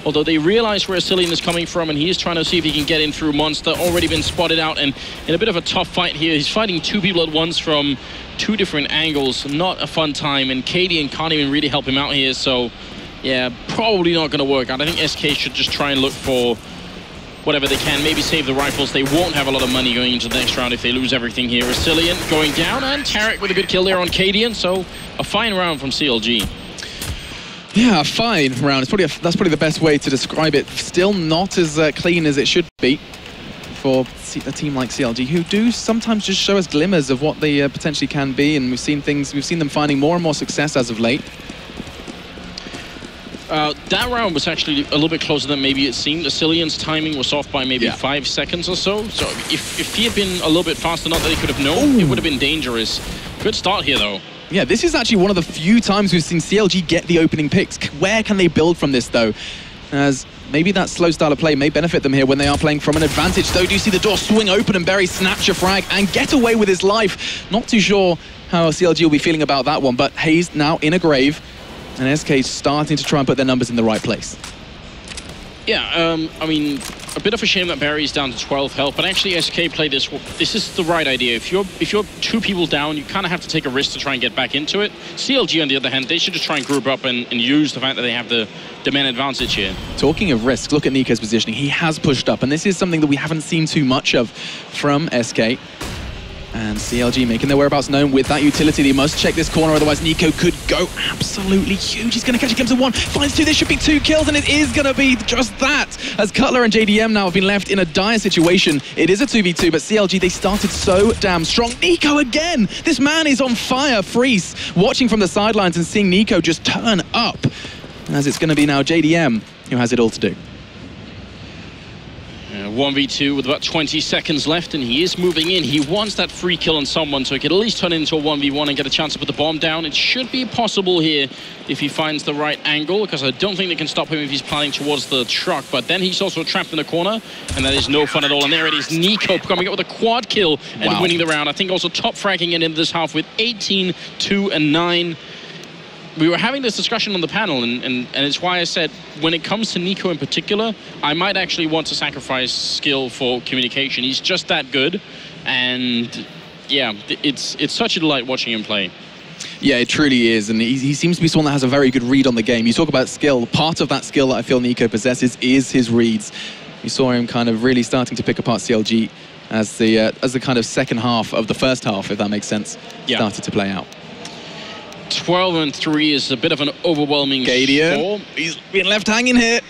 Although they realize where Cillian is coming from, and he is trying to see if he can get in through Monster. Already been spotted out, and in a bit of a tough fight here. He's fighting two people at once from two different angles. Not a fun time, and Cadian can't even really help him out here. So, yeah, probably not going to work out. I think SK should just try and look for whatever they can, maybe save the rifles. They won't have a lot of money going into the next round if they lose everything here. Cillian going down, and Tarek with a good kill there on Cadian. So, a fine round from CLG. Yeah, a fine round. That's probably the best way to describe it. Still not as clean as it should be for a team like CLG, who do sometimes just show us glimmers of what they potentially can be, and we've seen them finding more and more success as of late. That round was actually a little bit closer than maybe it seemed. Cillian's timing was off by maybe 5 seconds or so. So if he had been a little bit faster, not that he could have known, it would have been dangerous. Good start here, though. Yeah, this is actually one of the few times we've seen CLG get the opening picks. Where can they build from this, though? As maybe that slow style of play may benefit them here when they are playing from an advantage, though. Do you see the door swing open and Berry snaps your frag and get away with his life? Not too sure how CLG will be feeling about that one, but Hayes now in a grave, and SK starting to try and put their numbers in the right place. Yeah, I mean, a bit of a shame that Barry's down to 12 health, but actually SK played this. This is the right idea. If you're two people down, you kind of have to take a risk to try and get back into it. CLG, on the other hand, they should just try and group up and use the fact that they have the man advantage here. Talking of risks, look at niko's positioning. He has pushed up, and this is something that we haven't seen too much of from SK. And CLG making their whereabouts known with that utility. They must check this corner, otherwise niko could go absolutely huge. He's going to catch, he comes to 1, finds 2, this should be 2 kills, and it is going to be just that. As Cutler and JDM now have been left in a dire situation. It is a 2v2, but CLG, they started so damn strong. niko again! This man is on fire. Freeze watching from the sidelines and seeing niko just turn up. As it's going to be now JDM who has it all to do. 1v2 with about 20 seconds left, and he is moving in. He wants that free kill on someone, so he could at least turn it into a 1v1 and get a chance to put the bomb down. It should be possible here if he finds the right angle, because I don't think they can stop him if he's planning towards the truck. But then he's also trapped in a corner, and that is no fun at all. And there it is, niko coming up with a quad kill and winning the round. I think also top fragging it into this half with 18, 2, and 9. We were having this discussion on the panel, and it's why I said, when it comes to niko in particular, I might actually want to sacrifice skill for communication. He's just that good, and yeah, it's such a delight watching him play. Yeah, it truly is, and he seems to be someone that has a very good read on the game. You talk about skill, part of that skill that I feel niko possesses is his reads. You saw him kind of really starting to pick apart CLG as the kind of second half of the first half, if that makes sense, started to play out. 12 and 3 is a bit of an overwhelming score. He's been left hanging here.